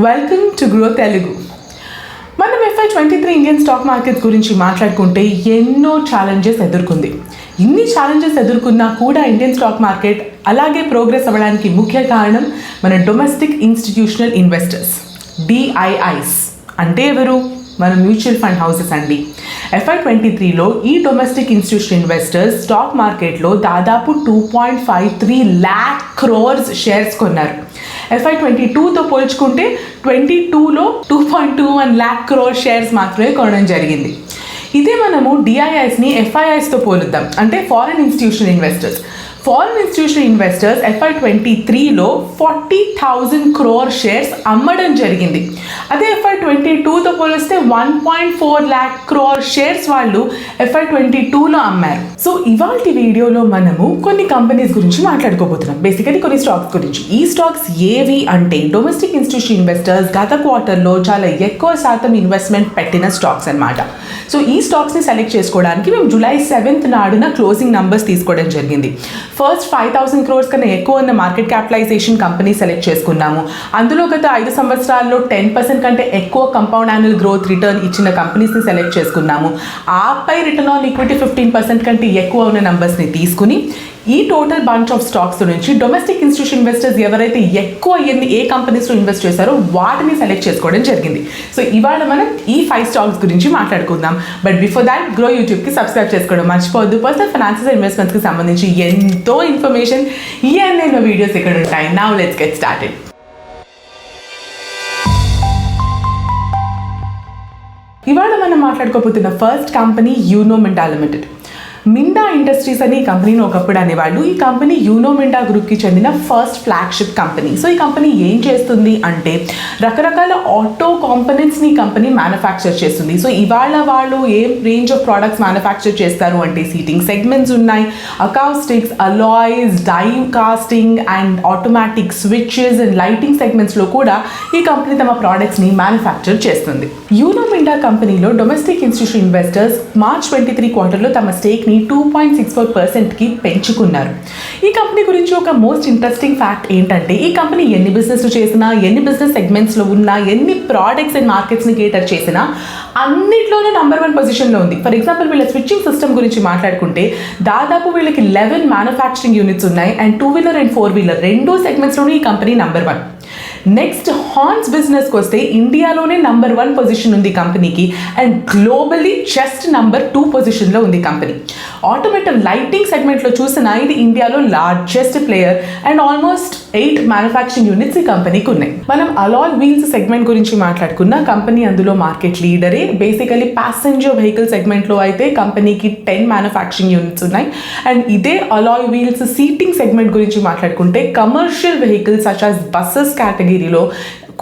Welcome to grow Telugu. మనం FY23 Indian stock market గురించి మాట్లాడుకుంటే ఎన్నో ఛాలెంజెస్ ఎదుర్కొంది. ఇన్ని ఛాలెంజెస్ ఎదుర్కొన్నా కూడా ఇండియన్ స్టాక్ మార్కెట్ అలాగే ప్రోగ్రెస్ అవ్వడానికి ముఖ్య కారణం మన డొమెస్టిక్ ఇన్స్టిట్యూషనల్ ఇన్వెస్టర్స్, DIIs అంటే ఎవరు? మన మ్యూచువల్ ఫండ్ హౌసెస్ అండి. FY23లో ఈ డొమెస్టిక్ ఇన్స్టిట్యూషనల్ ఇన్వెస్టర్స్ స్టాక్ మార్కెట్లో దాదాపు 2.53 lakh crores షేర్స్ కొన్నారు. FY22తో పోల్చుకుంటే 22లో 2.21 lakh crores షేర్స్ మాత్రమే కొనడం జరిగింది. ఇదే మనము DIIస్ని FIIస్తో పోలుద్దాం, అంటే foreign institutional investors. Foreign institutional investors FY23లో 40,000 crore షేర్స్ అమ్మడం జరిగింది. అదే FY22తో పోలిస్తే 1.4 lakh crore షేర్స్ వాళ్ళు FY22లో అమ్మారు. సో ఇవాళ వీడియోలో మనము కొన్ని కంపెనీస్ గురించి మాట్లాడుకోబోతున్నాం, బేసికలీ కొన్ని స్టాక్స్ గురించి. ఈ స్టాక్స్ ఏవి అంటే డొమెస్టిక్ ఇన్స్టిట్యూషనల్ ఇన్వెస్టర్స్ గత క్వార్టర్లో చాలా ఎక్కువ శాతం ఇన్వెస్ట్మెంట్ పెట్టిన స్టాక్స్ అన్నమాట. సో ఈ స్టాక్స్ని సెలెక్ట్ చేసుకోవడానికి మేము July 7th నాడున క్లోజింగ్ నంబర్స్ తీసుకోవడం జరిగింది. ఫస్ట్ 5,000 crores కన్నా ఎక్కువ ఉన్న మార్కెట్ క్యాపిటలైజేషన్ కంపెనీ సెలెక్ట్ చేసుకున్నాము. అందులో గత 5 సంవత్సరాల్లో 10% కంటే ఎక్కువ కంపౌండ్ యాన్యువల్ గ్రోత్ రిటర్న్ ఇచ్చిన కంపెనీస్ని సెలెక్ట్ చేసుకున్నాము. ఆపై రిటర్న్ ఆన్ ఈక్విటీ 15% కంటే ఎక్కువ ఉన్న నంబర్స్ని తీసుకుని ఈ టోటల్ బంచ్ ఆఫ్ స్టాక్స్ నుంచి డొమెస్టిక్ ఇన్స్టిట్యూషన్ ఇన్వెస్టర్స్ ఎవరైతే ఎక్కువ ఏ కంపెనీస్లో ఇన్వెస్ట్ చేశారో వాటిని సెలెక్ట్ చేసుకోవడం జరిగింది. సో ఇవాళ మనం ఈ 5 స్టాక్స్ గురించి మాట్లాడుకుందాం. బట్ బిఫోర్ దాట్ గ్రో యూట్యూబ్కి సబ్స్క్రైబ్ చేసుకోవడం మర్చిపోవద్దు. పర్సనల్ ఫైనాన్సెస్ ఇన్వెస్ట్మెంట్స్కి సంబంధించి ఎంతో ఇన్ఫర్మేషన్ ఎన్నెన్నో వీడియోస్ ఇక్కడ ఉంటాయి. Now let's get started. ఇవాళ మనం మాట్లాడుకోబోతున్న first company Uno Minda Limited. Minda Industries అని ఈ కంపెనీని ఒకప్పుడు అనేవాళ్ళు. ఈ కంపెనీ యూనో మిండా గ్రూప్కి చెందిన ఫస్ట్ ఫ్లాగ్షిప్ కంపెనీ. సో ఈ కంపెనీ ఏం చేస్తుంది అంటే రకరకాల ఆటో కాంపోనెంట్స్ని ఈ కంపెనీ మ్యానుఫ్యాక్చర్ చేస్తుంది. సో ఇవాళ వాళ్ళు a range of products manufacture చేస్తారు అంటే సీటింగ్ సెగ్మెంట్స్ ఉన్నాయి, acoustics, alloys, die casting and automatic switches and lighting సెగ్మెంట్స్లో కూడా ఈ కంపెనీ తమ ప్రోడక్ట్స్ని మ్యానుఫ్యాక్చర్ చేస్తుంది. యూనో మిండా కంపెనీలో డొమెస్టిక్ ఇన్స్టిట్యూషన్ ఇన్వెస్టర్స్ March 23 క్వార్టర్లో తమ స్టేక్ని 2.64%కి పెంచుకున్నారు. ఈ కంపెనీ గురించి ఒక మోస్ట్ ఇంట్రెస్టింగ్ ఫ్యాక్ట్ ఏంటంటే ఈ కంపెనీ ఎన్ని బిజినెస్ చేసినా, ఎన్ని బిజినెస్ సెగ్మెంట్స్లో ఉన్నా, ఎన్ని ప్రోడక్ట్స్ అండ్ మార్కెట్స్ని కేటర్ చేసినా అన్నిట్లోనూ నంబర్ 1 పొజిషన్లో ఉంది. ఫర్ ఎగ్జాంపుల్ వీళ్ళ స్విచ్చింగ్ సిస్టమ్ గురించి మాట్లాడుకుంటే దాదాపు వీళ్ళకి 11 మ్యానుఫ్యాక్చరింగ్ యూనిట్స్ ఉన్నాయి అండ్ 2-wheeler అండ్ 4-wheeler రెండు సెగ్మెంట్స్లోనూ ఈ కంపెనీ నంబర్ 1. నెక్స్ట్ హార్న్స్ బిజినెస్కి వస్తే ఇండియాలోనే నంబర్ 1 పొజిషన్ ఉంది కంపెనీకి అండ్ గ్లోబలీ జస్ట్ నంబర్ 2 పొజిషన్లో ఉంది కంపెనీ. ఆటోమేటివ్ లైటింగ్ సెగ్మెంట్లో చూసినా ఇది ఇండియాలో largest player and almost 8 manufacturing units ఈ కంపెనీకి ఉన్నాయి. మనం అలాయ్ వీల్స్ సెగ్మెంట్ గురించి మాట్లాడుకున్న కంపెనీ అందులో మార్కెట్ లీడరే. బేసికలీ ప్యాసింజర్ వెహికల్ సెగ్మెంట్లో అయితే కంపెనీకి 10 మ్యానుఫ్యాక్చరింగ్ యూనిట్స్ ఉన్నాయి అండ్ ఇదే అలాయ్ వీల్స్ సీటింగ్ సెగ్మెంట్ గురించి మాట్లాడుకుంటే commercial vehicles such as buses కేటగిరీలో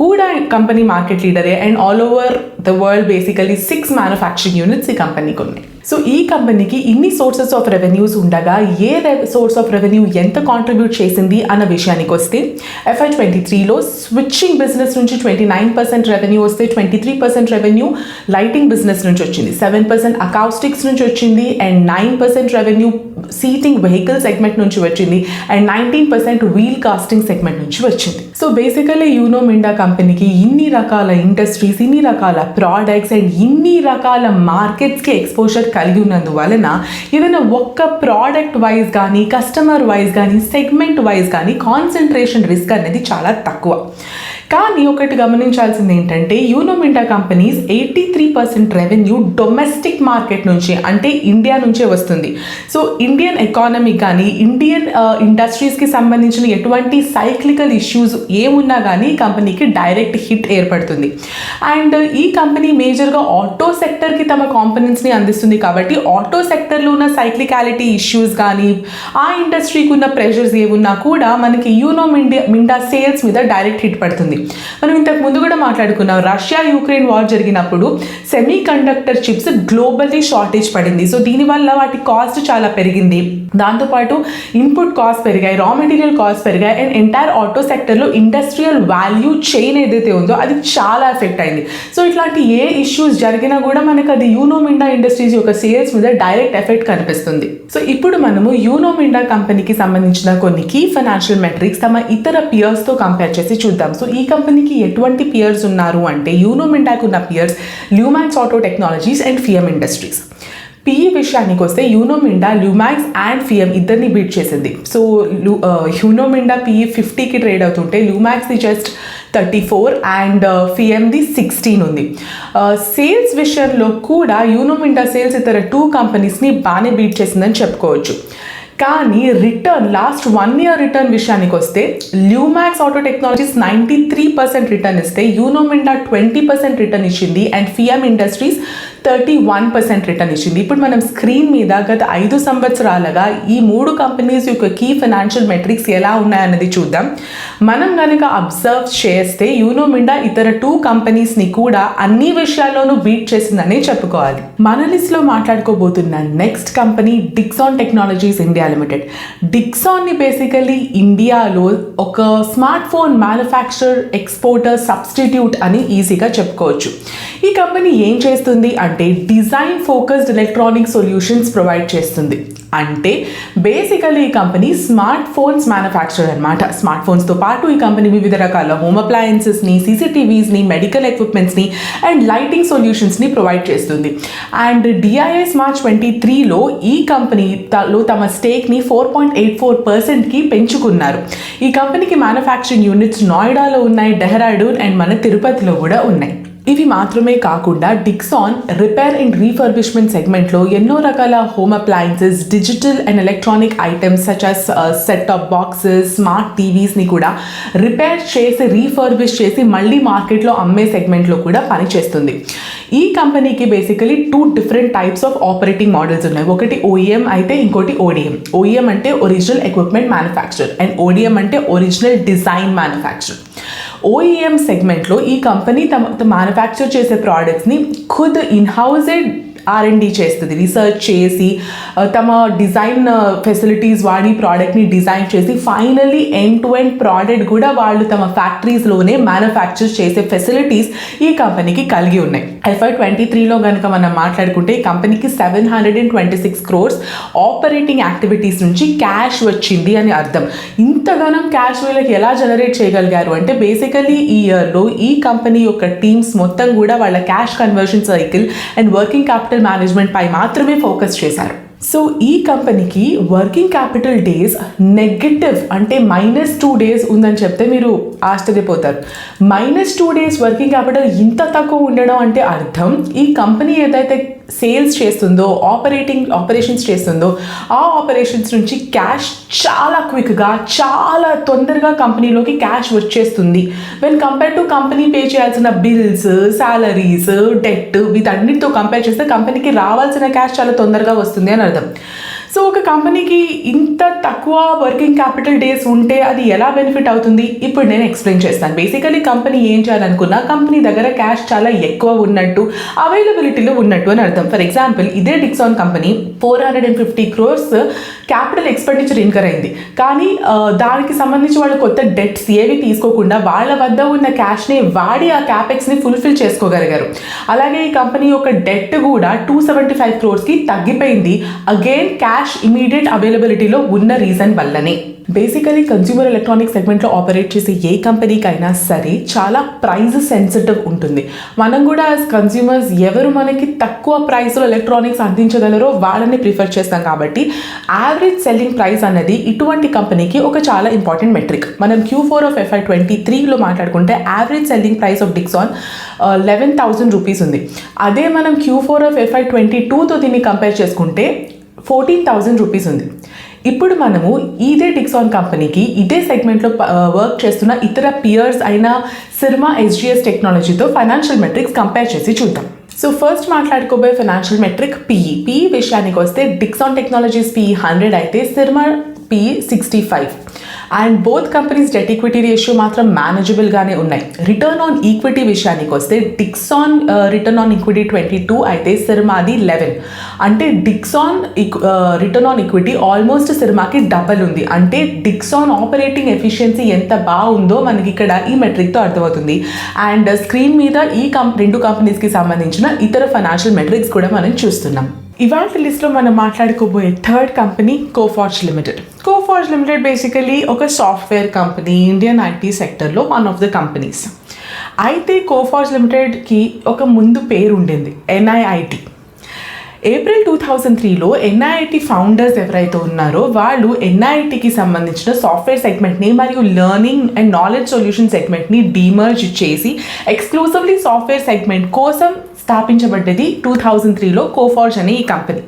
కూడా కంపెనీ మార్కెట్ లీడరే and all over the world basically 6 manufacturing units ఈ కంపెనీకి ఉన్నాయి. సో ఈ కంపెనీకి ఇన్ని సోర్సెస్ ఆఫ్ రెవెన్యూస్ ఉండగా ఏ సోర్స్ ఆఫ్ రెవెన్యూ ఎంత కాంట్రిబ్యూట్ చేసింది అన్న విషయానికి వస్తే FY23లో స్విచ్చింగ్ బిజినెస్ నుంచి 29% రెవెన్యూ వస్తే 23% రెవెన్యూ లైటింగ్ బిజినెస్ నుంచి వచ్చింది, 7% అకౌస్టిక్స్ నుంచి వచ్చింది and 9% revenue seating vehicle segment నుంచి వచ్చింది అండ్ 19% వీల్ కాస్టింగ్ సెగ్మెంట్ నుంచి వచ్చింది. సో బేసికలీ యూనో మిండా కంపెనీకి ఇన్ని రకాల ఇండస్ట్రీస్, ఇన్ని రకాల ప్రోడక్ట్స్ అండ్ ఇన్ని రకాల మార్కెట్స్కి ఎక్స్పోజర్ కలిగి ఉన్నందువలన ఏదైనా ఒక్క ప్రోడక్ట్ వైజ్ కానీ, కస్టమర్ వైజ్ కానీ, సెగ్మెంట్ వైజ్ కానీ కాన్సన్ట్రేషన్ రిస్క్ అనేది చాలా తక్కువ. కానీ ఒకటి గమనించాల్సింది ఏంటంటే you know Minda companies 83% revenue domestic market నుంచి అంటే ఇండియా నుంచే వస్తుంది. సో ఇండియన్ ఎకానమీ కానీ, ఇండియన్ ఇండస్ట్రీస్కి సంబంధించిన ఎటువంటి సైక్లికల్ ఇష్యూస్ ఏమున్నా కానీ ఈ కంపెనీకి డైరెక్ట్ హిట్ ఏర్పడుతుంది. అండ్ ఈ కంపెనీ మేజర్గా ఆటో సెక్టర్కి తమ కాంపోనెంట్స్ని అందిస్తుంది కాబట్టి ఆటో సెక్టర్లో ఉన్న సైక్లికాలిటీ ఇష్యూస్ కానీ, ఆ ఇండస్ట్రీకి ఉన్న ప్రెషర్స్ ఏమున్నా కూడా మనకి యూనో మిండా సేల్స్ మీద డైరెక్ట్ హిట్ పడుతుంది. మనం ఇంతకు ముందు కూడా మాట్లాడుకున్నాం, రష్యా యుక్రెయిన్ వార్ జరిగినప్పుడు semi conductor chips globally shortage పడింది. సో దీనివల్ల వాటి కాస్ట్ చాలా పెరిగింది. దాంతోపాటు ఇన్పుట్ కాస్ట్ పెరిగాయి, రా మెటీరియల్ కాస్ట్ పెరిగాయి అండ్ ఎంటైర్ ఆటో సెక్టర్లో ఇండస్ట్రియల్ వాల్యూ చైన్ ఏదైతే ఉందో అది చాలా ఎఫెక్ట్ అయింది. సో ఇట్లాంటి ఏ ఇష్యూస్ జరిగినా కూడా మనకు అది యూనో మిండా ఇండస్ట్రీస్ యొక్క సేల్స్ మీద డైరెక్ట్ ఎఫెక్ట్ కనిపిస్తుంది. సో ఇప్పుడు మనము యూనో మిండా కంపెనీకి సంబంధించిన కొన్ని కీ ఫైనాన్షియల్ మెట్రిక్స్ తమ ఇతర పియర్స్తో కంపేర్ చేసి చూద్దాం. సో ఈ కంపెనీకి ఎటువంటి పియర్స్ ఉన్నారు అంటే యూనో మిండాకు ఉన్న peers Lumax Auto Technologies and Fiem Industries. PE విషయానికి వస్తే Uno Minda Lumax and Fiem ఇద్దరిని బీట్ చేసింది. సో యూనో మిండా పిఈ 50కి ట్రేడ్ అవుతుంటే ల్యూమాక్స్ది జస్ట్ 34 అండ్ ఫిఎంది 16 ఉంది. సేల్స్ విషయంలో కూడా యూనో మిండా సేల్స్ ఇతర 2 కంపెనీస్ని బాగానే బీట్ చేసిందని చెప్పుకోవచ్చు. కానీ రిటర్న్ లాస్ట్ 1 year రిటర్న్ విషయానికి వస్తే ల్యూమాక్స్ ఆటో టెక్నాలజీస్ 93% రిటర్న్ ఇస్తే యూనో మిండా 20% రిటర్న్ ఇచ్చింది అండ్ ఫిఎం ఇండస్ట్రీస్ 31% రిటర్న్ ఇచ్చింది. ఇప్పుడు మనం స్క్రీన్ మీద గత 5 సంవత్సరాలుగా ఈ 3 కంపెనీస్ యొక్క కీ ఫైనాన్షియల్ మెట్రిక్స్ ఎలా ఉన్నాయన్నది చూద్దాం. మనం కనుక అబ్జర్వ్ చేస్తే యూనో మిండా ఇతర 2 కంపెనీస్ని కూడా అన్ని విషయాల్లోనూ బీట్ చేసిందని చెప్పుకోవాలి. మన లిస్ట్లో మాట్లాడుకోబోతున్న next company Dixon Technologies India Limited. డిక్సాన్ని బేసికలీ ఇండియాలో ఒక smart phone manufacturer, exporter, substitute అని ఈజీగా చెప్పుకోవచ్చు. ఈ కంపెనీ ఏం చేస్తుంది అంటే design focused electronic solutions provide చేస్తుంది. అంటే బేసికలీ ఈ కంపెనీ స్మార్ట్ ఫోన్స్ మ్యానుఫ్యాక్చరర్ అనమాట. స్మార్ట్ ఫోన్స్తో పాటు ఈ కంపెనీ వివిధ రకాల హోమ్ అప్లయన్సెస్ని, సీసీటీవీస్ని, మెడికల్ ఎక్విప్మెంట్స్ని అండ్ లైటింగ్ సొల్యూషన్స్ని ప్రొవైడ్ చేస్తుంది. అండ్ డిఐఎస్ మార్చ్ 23లో ఈ కంపెనీలో తమ స్టేక్ని 4.84%కి పెంచుకున్నారు. ఈ కంపెనీకి మ్యానుఫ్యాక్చరింగ్ యూనిట్స్ నోయిడాలో ఉన్నాయి, డెహ్రాడూన్ అండ్ మన తిరుపతిలో కూడా ఉన్నాయి. ఇవి మాత్రమే కాకుండా డిక్సాన్ రిపేర్ అండ్ రీఫర్బిష్మెంట్ సెగ్మెంట్లో ఎన్నో రకాల home appliances, digital and electronic items such as set top boxes, smart టీవీస్ని కూడా రిపేర్ చేసి, రీఫర్బిష్ చేసి మళ్ళీ మార్కెట్లో అమ్మే సెగ్మెంట్లో కూడా పనిచేస్తుంది. ఈ కంపెనీకి basically 2 different types of operating models ఉన్నాయి. ఒకటి ఓఈఎం అయితే ఇంకోటి ఓడిఎం. ఓఈఎం అంటే ఒరిజినల్ ఎక్విప్మెంట్ మ్యానుఫ్యాక్చర్ అండ్ ఓడిఎం అంటే ఒరిజినల్ డిజైన్ మ్యానుఫ్యాక్చర్. ఓఈఎం సెగ్మెంట్లో ఈ కంపెనీ తమ మ్యానుఫ్యాక్చర్ చేసే ప్రోడక్ట్స్ని ఖుద్ ఇన్హౌజెడ్ R&D చేస్తుంది. రీసెర్చ్ చేసి తమ డిజైన్ ఫెసిలిటీస్ వాడి ప్రోడక్ట్ని డిజైన్ చేసి finally end to end product కూడా వాళ్ళు తమ ఫ్యాక్టరీస్లోనే మ్యానుఫ్యాక్చర్ చేసే ఫెసిలిటీస్ ఈ కంపెనీకి కలిగి ఉన్నాయి. FY23లో కనుక మనం మాట్లాడుకుంటే ఈ కంపెనీకి 726 crores ఆపరేటింగ్ యాక్టివిటీస్ నుంచి క్యాష్ వచ్చింది అని అర్థం. ఇంతగానం క్యాష్ వీళ్ళకి ఎలా జనరేట్ చేయగలిగారు అంటే బేసికలీ ఈ ఇయర్లో ఈ కంపెనీ యొక్క టీమ్స్ మొత్తం కూడా వాళ్ళ cash conversion cycle and working capital management పై మాత్రమే ఫోకస్ చేశారు. సో ఈ కంపెనీకి వర్కింగ్ క్యాపిటల్ డేస్ నెగటివ్ అంటే -2 days ఉందని చెప్తే మీరు ఆశ్చర్యపోతారు. -2 days వర్కింగ్ క్యాపిటల్ ఇంత తక్కువ ఉండడం అంటే అర్థం ఈ కంపెనీ ఏదైతే సేల్స్ చేస్తుందో, ఆపరేషన్స్ చేస్తుందో ఆ ఆపరేషన్స్ నుంచి క్యాష్ చాలా క్విక్గా, చాలా తొందరగా కంపెనీలోకి క్యాష్ వచ్చేస్తుంది. When compare to company pay చేయాల్సిన బిల్స్, సాలరీస్, డెట్ వీటన్నిటితో కంపేర్ చేస్తే కంపెనీకి రావాల్సిన క్యాష్ చాలా తొందరగా వస్తుంది అని అర్థం. సో ఒక కంపెనీకి ఇంత తక్కువ వర్కింగ్ క్యాపిటల్ డేస్ ఉంటే అది ఎలా బెనిఫిట్ అవుతుంది ఇప్పుడు నేను ఎక్స్ప్లెయిన్ చేస్తాను. బేసికలీ కంపెనీ ఏం చేయాలనుకున్నా కంపెనీ దగ్గర క్యాష్ చాలా ఎక్కువ ఉన్నట్టు, అవైలబిలిటీలో ఉన్నట్టు అని అర్థం. ఫర్ ఎగ్జాంపుల్ ఇదే Dixon company 450 crores capital expenditure incur అయింది. కానీ దానికి సంబంధించి వాళ్ళు కొత్త డెట్స్ ఏవి తీసుకోకుండా వాళ్ళ వద్ద ఉన్న క్యాష్ని వాడి ఆ క్యాపెక్స్ని ఫుల్ఫిల్ చేసుకోగలిగారు. అలాగే ఈ కంపెనీ యొక్క డెట్ కూడా 275 crores తగ్గిపోయింది. అగైన్ క్యాష్ ఇమీడియట్ అవైలబిలిటీలో ఉన్న రీజన్ వల్లనే. బేసికలీ కన్స్యూమర్ ఎలక్ట్రానిక్ సెగ్మెంట్లో ఆపరేట్ చేసే ఏ కంపెనీకైనా సరే చాలా ప్రైస్ సెన్సిటివ్ ఉంటుంది. మనం కూడా యాజ్ కన్స్యూమర్స్ ఎవరు మనకి తక్కువ ప్రైస్లో ఎలక్ట్రానిక్స్ అందించగలరో వాళ్ళని ప్రిఫర్ చేస్తాం. కాబట్టి యావరేజ్ సెల్లింగ్ ప్రైస్ అన్నది ఇటువంటి కంపెనీకి ఒక చాలా ఇంపార్టెంట్ మెట్రిక్. మనం Q4 of FY23లో మాట్లాడుకుంటే average selling price of Dixon 11,000 rupees ఉంది. అదే మనం Q4 of FY22తో దీన్ని కంపేర్ చేసుకుంటే 14,000 rupees ఉంది. ఇప్పుడు మనము ఇదే డిక్సాన్ కంపెనీకి ఇదే సెగ్మెంట్లో వర్క్ చేస్తున్న ఇతర పియర్స్ అయిన సిర్మా, SGS టెక్నాలజీతో ఫైనాన్షియల్ మెట్రిక్స్ కంపేర్ చేసి చూద్దాం. సో ఫస్ట్ మాట్లాడుకోబోయే ఫైనాన్షియల్ మెట్రిక్ పిఈ విషయానికి వస్తే డిక్సాన్ టెక్నాలజీస్ పిఈ 100 అయితే Syrma PE 65. And both companies debt equity ratio మాత్రం మేనేజబుల్గానే ఉన్నాయి. రిటర్న్ ఆన్ ఈక్విటీ విషయానికి వస్తే డిక్సాన్ రిటర్న్ ఆన్ ఈక్విటీ 22 అయితే సిర్మాది 11. అంటే Dixon return on equity almost సిర్మాకి డబల్ ఉంది. అంటే డిక్సాన్ ఆపరేటింగ్ ఎఫిషియన్సీ ఎంత బాగుందో మనకి ఇక్కడ ఈ మెట్రిక్తో అర్థమవుతుంది. అండ్ స్క్రీన్ మీద ఈ 2 కంపెనీస్కి సంబంధించిన ఇతర ఫైనాన్షియల్ మెట్రిక్స్ కూడా మనం చూస్తున్నాం. ఇవాళ లిస్ట్లో మనం మాట్లాడుకోబోయే third company Coforge Limited. Coforge Limited basically ఒక సాఫ్ట్వేర్ కంపెనీ, ఇండియన్ ఐటీ సెక్టర్లో వన్ ఆఫ్ ద కంపెనీస్. అయితే కోఫార్జ్ లిమిటెడ్కి ఒక ముందు పేరు ఉండింది, NIIT. ఏప్రిల్ 2003లో NIIT ఫౌండర్స్ ఎవరైతే ఉన్నారో వాళ్ళు NIITకి సంబంధించిన సాఫ్ట్వేర్ సెగ్మెంట్ని మరియు లెర్నింగ్ అండ్ నాలెడ్జ్ సొల్యూషన్ సెగ్మెంట్ని డీమర్జ్ చేసి ఎక్స్క్లూజివ్లీ సాఫ్ట్వేర్ సెగ్మెంట్ కోసం స్థాపించబడ్డది 2003లో కోఫార్జ్ అనే ఈ కంపెనీ.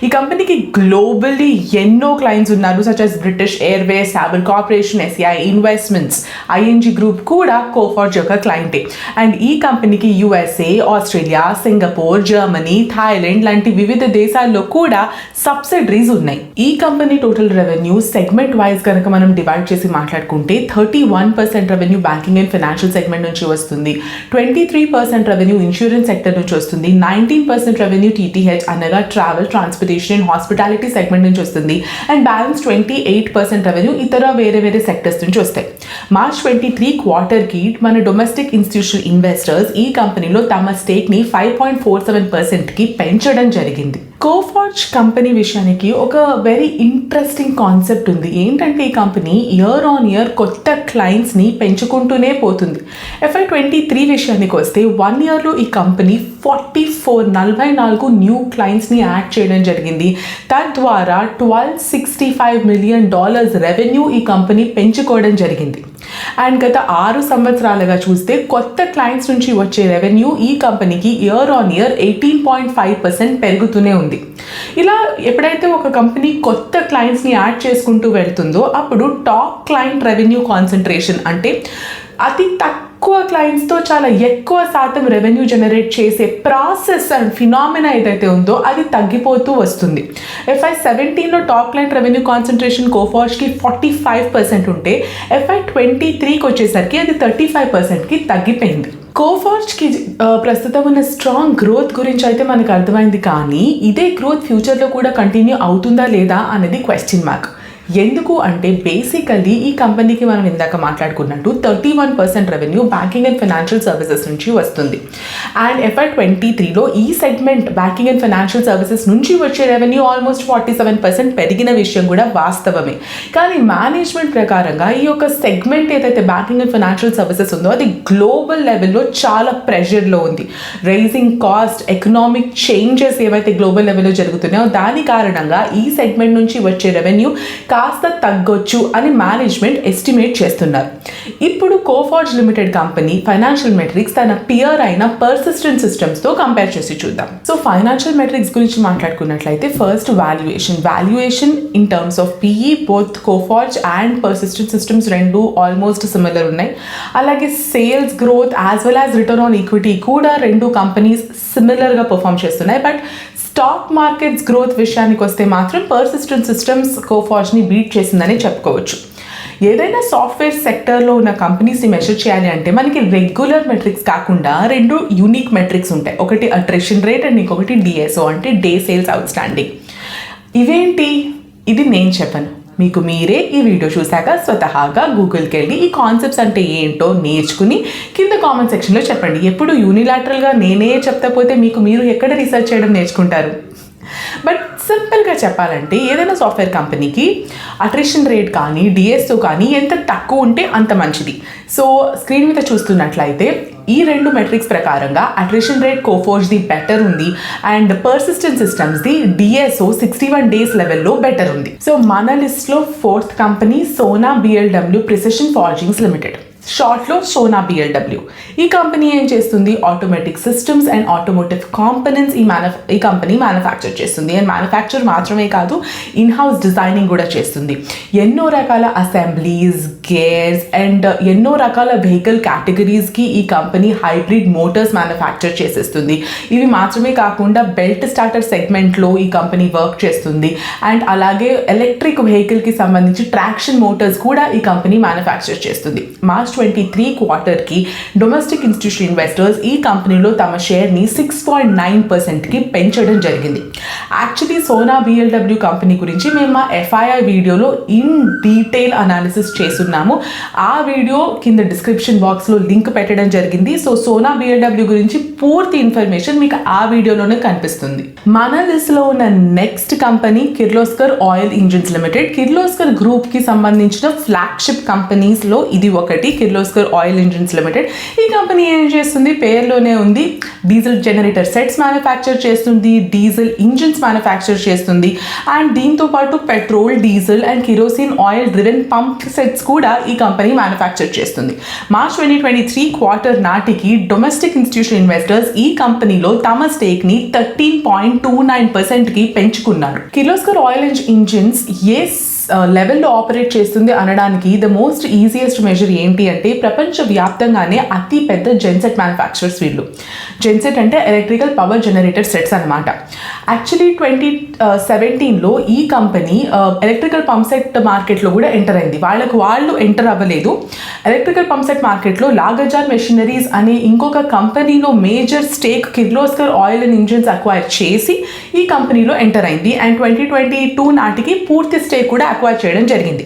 ఈ కంపెనీకి గ్లోబల్లీ ఎన్నో క్లయింట్స్ ఉన్నారు, such as British Airways, Sabre Corporation, SCI Investments, ING Group కూడా కోఫార్జ్ యొక్క క్లయింటే. అండ్ ఈ కంపెనీకి USA, Australia, Singapore, Germany, Thailand లాంటి వివిధ దేశాల్లో కూడా సబ్సిడరీస్ ఉన్నాయి. ఈ కంపెనీ టోటల్ రెవెన్యూ సెగ్మెంట్ వైజ్ కనుక మనం డివైడ్ చేసి మాట్లాడుకుంటే 31% revenue banking and financial segment నుంచి వస్తుంది, 23% రెవెన్యూ ఇన్సూరెన్స్ సెక్టర్ నుంచి వస్తుంది, 19% రెవెన్యూ TTH అనగా travel, transportation and hospitality segment నుంచి వస్తుంది, అండ్ బ్యాలెన్స్ 28% రెవెన్యూ ఇతర వేరే వేరే సెక్టర్స్ నుంచి వస్తాయి. మార్చ్ 23 క్వార్టర్కి మన డొమెస్టిక్ ఇన్స్టిట్యూషనల్ ఇన్వెస్టర్స్ ఈ కంపెనీలో తమ స్టేక్ని 5.47%కి పెంచడం జరిగింది. కోఫార్జ్ కంపెనీ విషయానికి ఒక వెరీ ఇంట్రెస్టింగ్ కాన్సెప్ట్ ఉంది. ఏంటంటే ఈ కంపెనీ ఇయర్ ఆన్ ఇయర్ కొత్త క్లయింట్స్ని పెంచుకుంటూనే పోతుంది. FY23 విషయానికి వస్తే 1 ఇయర్లో ఈ కంపెనీ 44 న్యూ క్లయింట్స్ని యాడ్ చేయడం జరిగింది. తద్వారా $1265 million రెవెన్యూ ఈ కంపెనీ పెంచుకోవడం జరిగింది. అండ్ గత 6 సంవత్సరాలుగా చూస్తే కొత్త క్లయింట్స్ నుంచి వచ్చే రెవెన్యూ ఈ కంపెనీకి ఇయర్ ఆన్ ఇయర్ 18.5% పెరుగుతూనే ఉంది. ఇలా ఎప్పుడైతే ఒక కంపెనీ కొత్త క్లయింట్స్ని యాడ్ చేసుకుంటూ వెళ్తుందో అప్పుడు టాప్ క్లయింట్ రెవెన్యూ కాన్సన్ట్రేషన్, అంటే అతి తక్కువ క్లయింట్స్తో చాలా ఎక్కువ శాతం రెవెన్యూ జనరేట్ చేసే ప్రాసెస్ అండ్ ఫినామినా ఏదైతే ఉందో అది తగ్గిపోతూ వస్తుంది. FY17లో టాప్ క్లయింట్ రెవెన్యూ కాన్సన్ట్రేషన్ కోఫార్జ్కి 45% ఉంటే FY23కి వచ్చేసరికి అది 35%కి తగ్గిపోయింది. కోఫార్జ్కి ప్రస్తుతం ఉన్న స్ట్రాంగ్ గ్రోత్ గురించి అయితే మనకు అర్థమైంది, కానీ ఇదే గ్రోత్ ఫ్యూచర్లో కూడా కంటిన్యూ అవుతుందా లేదా అనేది క్వశ్చన్ మార్క్. ఎందుకు అంటే బేసికల్లీ ఈ కంపెనీకి మనం ఇందాక మాట్లాడుకున్నట్టు 31% revenue banking and financial services నుంచి వస్తుంది. అండ్ FY23లో ఈ segment banking and financial services నుంచి వచ్చే రెవెన్యూ ఆల్మోస్ట్ 47% పెరిగిన విషయం కూడా వాస్తవమే. కానీ మేనేజ్మెంట్ ప్రకారంగా ఈ యొక్క సెగ్మెంట్ ఏదైతే బ్యాంకింగ్ అండ్ ఫైనాన్షియల్ సర్వీసెస్ ఉందో అది గ్లోబల్ లెవెల్లో చాలా ప్రెషర్లో ఉంది. రైజింగ్ కాస్ట్, ఎకనామిక్ చేంజెస్ ఏవైతే గ్లోబల్ లెవెల్లో జరుగుతున్నాయో దాని కారణంగా ఈ సెగ్మెంట్ నుంచి వచ్చే రెవెన్యూ కాస్త తగ్గొచ్చు అని మేనేజ్మెంట్ ఎస్టిమేట్ చేస్తున్నారు. ఇప్పుడు Coforge Limited company financial metrics తన పియర్ అయిన పర్సిస్టెంట్ సిస్టమ్స్తో కంపేర్ చేసి చూద్దాం. సో ఫైనాన్షియల్ మెట్రిక్స్ గురించి మాట్లాడుకున్నట్లయితే first valuation in terms of PE both Coforge and Persistent Systems రెండు ఆల్మోస్ట్ సిమిలర్ ఉన్నాయి. అలాగే sales growth as well as return on equity కూడా రెండు కంపెనీస్ సిమిలర్గా పర్ఫామ్ చేస్తున్నాయి. బట్ స్టాక్ మార్కెట్స్ గ్రోత్ విషయానికి వస్తే మాత్రం పర్సిస్టెంట్ సిస్టమ్స్ కోఫార్జ్ని బీట్ చేసిందని చెప్పుకోవచ్చు. ఏదైనా సాఫ్ట్వేర్ సెక్టర్లో ఉన్న కంపెనీస్ని మెజర్ చేయాలి అంటే మనకి రెగ్యులర్ మెట్రిక్స్ కాకుండా రెండు యూనిక్ మెట్రిక్స్ ఉంటాయి. ఒకటి అట్రిషన్ రేట్ అండ్ ఇంకొకటి DSO అంటే డే సేల్స్ అవుట్ స్టాండింగ్. ఇవేంటి? ఇది నేను చెప్పను, మీకు మీరే ఈ వీడియో చూశాక స్వతహాగా గూగుల్కి వెళ్ళి ఈ కాన్సెప్ట్స్ అంటే ఏంటో నేర్చుకుని కింద కామెంట్ సెక్షన్లో చెప్పండి. ఎప్పుడు యూనిలాటరల్గా నేనే చెప్తా పోతే మీకు మీరు ఎక్కడ రీసెర్చ్ చేయడం నేర్చుకుంటారు? బట్ సింపుల్గా చెప్పాలంటే ఏదైనా సాఫ్ట్వేర్ కంపెనీకి అట్రిషన్ రేట్ కానీ DSO కానీ ఎంత తక్కువ ఉంటే అంత మంచిది. సో స్క్రీన్ మీద చూస్తున్నట్లయితే ఈ రెండు మెట్రిక్స్ ప్రకారంగా అట్రిషన్ రేట్ కోఫార్జ్ది బెటర్ ఉంది అండ్ పర్సిస్టెంట్ సిస్టమ్స్ది DSO 61 days లెవెల్లో బెటర్ ఉంది. సో మన లిస్ట్లో 4th company Sona BLW precision forgings Limited, షార్ట్లో సోనా BLW. ఈ కంపెనీ ఏం చేస్తుంది? Automatic systems and automotive components ఈ కంపెనీ మ్యానుఫ్యాక్చర్ చేస్తుంది. అండ్ మ్యానుఫ్యాక్చర్ మాత్రమే కాదు, ఇన్ హౌస్ డిజైనింగ్ కూడా చేస్తుంది. ఎన్నో రకాల అసెంబ్లీస్, గేర్స్ అండ్ ఎన్నో రకాల వెహికల్ కేటగిరీస్కి ఈ కంపెనీ హైబ్రిడ్ మోటార్స్ మ్యానుఫ్యాక్చర్ చేసేస్తుంది. ఇవి మాత్రమే కాకుండా బెల్ట్ స్టార్టర్ సెగ్మెంట్లో ఈ కంపెనీ వర్క్ చేస్తుంది. అండ్ అలాగే ఎలక్ట్రిక్ వెహికల్కి సంబంధించి ట్రాక్షన్ మోటార్స్ కూడా ఈ కంపెనీ మ్యానుఫ్యాక్చర్ చేస్తుంది. మార్చ్ 23 క్వార్టర్కి డొమెస్టిక్ ఇన్స్టిట్యూషనల్ ఇన్వెస్టర్స్ ఈ కంపెనీలో తమ షేర్ని 6.9%కి పెంచడం జరిగింది. యాక్చువల్లీ సోనా BLW కంపెనీ గురించి మేము మా FII వీడియోలో ఇన్ డీటెయిల్ అనాలిసిస్ చేస్తున్నాము. ఆ వీడియో కింద డిస్క్రిప్షన్ బాక్స్లో లింక్ పెట్టడం జరిగింది. సో సోనా BLW గురించి పూర్తి ఇన్ఫర్మేషన్ మీకు ఆ వీడియోలోనే కనిపిస్తుంది. మన లిస్ట్లో ఉన్న next company Kirloskar Oil engines limited. Kirloskar group కి సంబంధించిన ఫ్లాగ్షిప్ కంపెనీస్ లో ఇది ఒకటి, కిర్లోస్కర్ ఆయిల్ ఇంజిన్స్ లిమిటెడ్. ఈ కంపెనీ ఏం చేస్తుంది, పేరులోనే ఉంది, డీజిల్ జనరేటర్ సెట్స్ మ్యానుఫ్యాక్చర్ చేస్తుంది, డీజిల్ ఇంజిన్స్ మ్యానుఫ్యాక్చర్ చేస్తుంది, అండ్ దీంతో పాటు petrol, diesel and kerosene oil driven pump sets కూడా ఈ కంపెనీ మ్యానుఫ్యాక్చర్ చేస్తుంది. మార్చ్ 2023 క్వార్టర్ నాటికి డొమెస్టిక్ ఇన్స్టిట్యూషన్ ఇన్వెస్టర్స్ ఈ కంపెనీలో తమ స్టేక్ ని 13.29% కి పెంచుకున్నారు. కిర్లోస్కర్ ఆయిల్ ఇంజిన్స్ లెవెల్లో ఆపరేట్ చేస్తుంది అనడానికి ద మోస్ట్ ఈజియెస్ట్ మెజర్ ఏంటి అంటే, ప్రపంచవ్యాప్తంగానే అతి పెద్ద జెన్సెట్ మ్యానుఫ్యాక్చరర్స్ వీళ్ళు. జెన్సెట్ అంటే ఎలక్ట్రికల్ పవర్ జనరేటర్ సెట్స్ అనమాట. యాక్చువల్లీ 2017లో ఈ కంపెనీ ఎలక్ట్రికల్ పంప్ సెట్ మార్కెట్లో కూడా ఎంటర్ అయింది. వాళ్ళు ఎంటర్ అవ్వలేదు. ఎలక్ట్రికల్ పంప్ సెట్ మార్కెట్లో లాగజార్ మెషినరీస్ అనే ఇంకొక కంపెనీలో major stake Kirloskar oil and engines acquire చేసి ఈ కంపెనీలో ఎంటర్ అయింది. అండ్ 2022 నాటికి పూర్తి స్టేక్ కూడా అక్వైర్ చేయడం జరిగింది.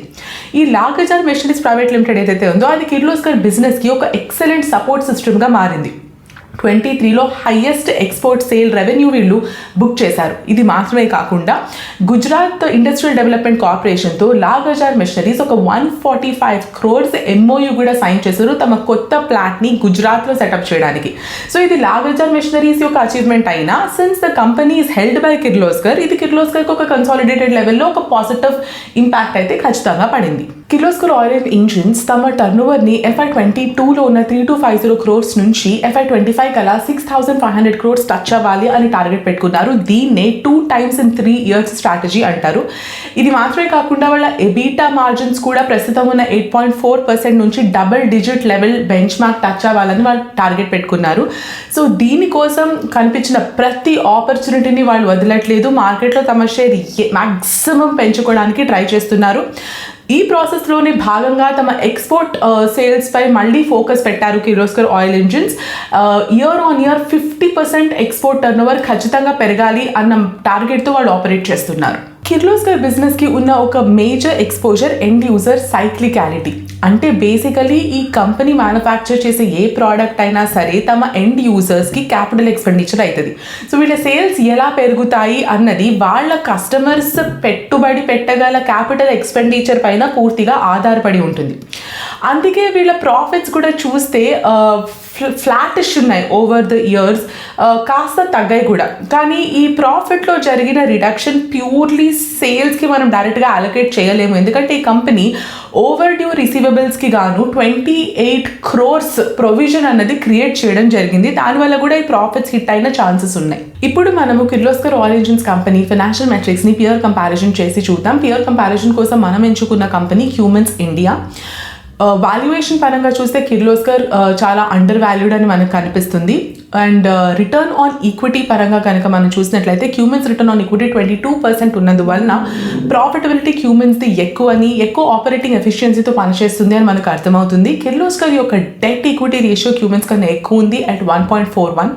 ఈ లాగజార్ మెషినరీస్ ప్రైవేట్ లిమిటెడ్ ఏదైతే ఉందో అది కిర్లోస్కర్ బిజినెస్కి ఒక ఎక్సలెంట్ సపోర్ట్ సిస్టమ్గా మారింది. 2023లో హైయెస్ట్ ఎక్స్పోర్ట్ సేల్ రెవెన్యూ వీళ్ళు బుక్ చేశారు. ఇది మాత్రమే కాకుండా గుజరాత్ ఇండస్ట్రియల్ డెవలప్మెంట్ కార్పొరేషన్తో లాగజార్ మెషినరీస్ ఒక 145 crores MOU కూడా సైన్ చేశారు తమ కొత్త ప్లాంట్ని గుజరాత్లో సెటప్ చేయడానికి. సో ఇది లాగజార్ మెషినరీస్ యొక్క అచీవ్మెంట్ అయినా, since the company is held by Kirloskar, ఇది కిర్లోస్కర్కి ఒక కన్సాలిడేటెడ్ లెవెల్లో ఒక పాజిటివ్ ఇంపాక్ట్ అయితే ఖచ్చితంగా పడింది. కిర్లోస్కర్ ఆయిల్ అండ్ ఇంజిన్స్ తమ టర్నోవర్ని FY22లో ఉన్న 3250 crores నుంచి FY25 కల్లా 6500 crores టచ్ అవ్వాలి అని టార్గెట్ పెట్టుకున్నారు. దీన్నే 2 times in 3 years స్ట్రాటజీ అంటారు. ఇది మాత్రమే కాకుండా వాళ్ళ ఎబిటా మార్జిన్స్ కూడా ప్రస్తుతం ఉన్న 8.4% నుంచి double digit level bench mark touch అవ్వాలని వాళ్ళు టార్గెట్ పెట్టుకున్నారు. సో దీనికోసం కనిపించిన ప్రతి ఆపర్చునిటీని వాళ్ళు వదలట్లేదు. మార్కెట్లో తమ షేర్ మ్యాక్సిమం పెంచుకోవడానికి ట్రై చేస్తున్నారు. ఈ ప్రాసెస్లోనే భాగంగా తమ ఎక్స్పోర్ట్ సేల్స్ పై మళ్ళీ ఫోకస్ పెట్టారు Kirloskar Oil engines. Year on year 50% export turnover ఖచ్చితంగా పెరగాలి అన్న టార్గెట్తో వాళ్ళు ఆపరేట్ చేస్తున్నారు. కిర్లోస్కర్ బిజినెస్కి ఉన్న ఒక major exposure end user cyclicality. అంటే బేసికలీ ఈ కంపెనీ మ్యానుఫ్యాక్చర్ చేసే ఏ ప్రోడక్ట్ అయినా సరే తమ ఎండ్ యూజర్స్కి క్యాపిటల్ ఎక్స్పెండిచర్ అవుతుంది. సో వీళ్ళ సేల్స్ ఎలా పెరుగుతాయి అన్నది వాళ్ళ కస్టమర్స్ పెట్టుబడి పెట్టగల క్యాపిటల్ ఎక్స్పెండిచర్ పైన పూర్తిగా ఆధారపడి ఉంటుంది. అందుకే వీళ్ళ ప్రాఫిట్స్ కూడా చూస్తే ఫ్లాటిష్ ఉన్నాయి ఓవర్ ద ఇయర్స్, కాస్త తగ్గాయి కూడా. కానీ ఈ ప్రాఫిట్లో జరిగిన రిడక్షన్ ప్యూర్లీ సేల్స్కి మనం డైరెక్ట్గా అలొకేట్ చేయలేము. ఎందుకంటే ఈ కంపెనీ ఓవర్ డ్యూ రిసీవబుల్స్కి గాను 28 crores ప్రొవిజన్ అన్నది క్రియేట్ చేయడం జరిగింది. దానివల్ల కూడా ఈ ప్రాఫిట్స్ హిట్ అయిన ఛాన్సెస్ ఉన్నాయి. ఇప్పుడు మనము Kirloskar Oil Engines company financial మెట్రిక్స్ని పియర్ కంపారిజన్ చేసి చూద్దాం. పియర్ కంపారిజన్ కోసం మనం ఎంచుకున్న కంపెనీ క్యూమెన్స్ ఇండియా. వాల్యుయేషన్ పరంగా చూస్తే కిర్లోస్కర్ చాలా అండర్ వాల్యూడ్ అని మనకు కనిపిస్తుంది. అండ్ రిటర్న్ ఆన్ ఈక్విటీ పరంగా కనుక మనం చూసినట్లయితే క్యూమెన్స్ రిటర్న్ ఆన్ ఈక్విటీ 22% ఉన్నందువలన ప్రాఫిటబిలిటీ క్యూమెన్స్ది ఎక్కువ ఆపరేటింగ్ ఎఫిషియన్సీతో పనిచేస్తుంది అని మనకు అర్థమవుతుంది. కిర్లోస్కర్ యొక్క డెట్ ఈక్విటీ రేషియో క్యూమెన్స్ కన్నా ఎక్కువ ఉంది at 1.41.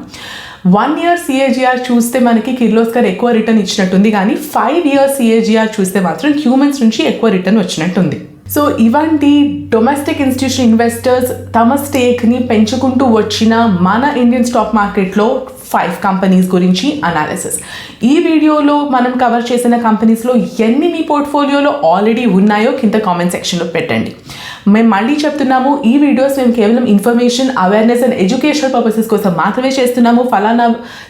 1 year CAGR చూస్తే మనకి కిర్లోస్కర్ ఎక్కువ రిటర్న్ ఇచ్చినట్టుంది, కానీ 5 year CAGR చూస్తే మాత్రం క్యూమెన్స్ నుంచి ఎక్కువ రిటర్న్ వచ్చినట్టుంది. సో ఇవంటి డొమెస్టిక్ ఇన్స్టిట్యూషన్ ఇన్వెస్టర్స్ తమ స్టేక్ని పెంచుకుంటూ వచ్చిన మన ఇండియన్ స్టాక్ మార్కెట్లో 5 కంపెనీస్ గురించి అనాలిసిస్. ఈ వీడియోలో మనం కవర్ చేసిన కంపెనీస్లో ఎన్ని మీ పోర్ట్ఫోలియోలో ఆల్రెడీ ఉన్నాయో కింద కామెంట్ సెక్షన్లో పెట్టండి. మేము మళ్ళీ చెప్తున్నాము, ఈ వీడియోస్ మేము కేవలం information, awareness and educational purposes కోసం మాత్రమే చేస్తున్నాము. ఫలానా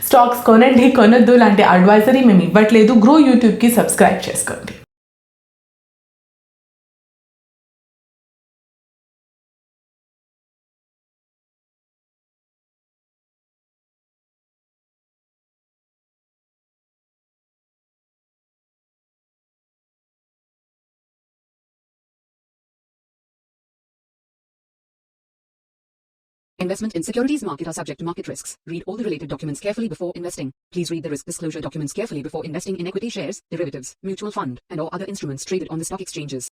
స్టాక్స్ కొనండి, కొనొద్దు లాంటి అడ్వైజరీ మేము ఇవ్వట్లేదు. గ్రో యూట్యూబ్కి సబ్స్క్రైబ్ చేసుకోండి. Investment in securities market are subject to market risks. Read all the related documents carefully before investing. Please read the risk disclosure documents carefully before investing in equity shares, derivatives, mutual fund, and or other instruments traded on the stock exchanges.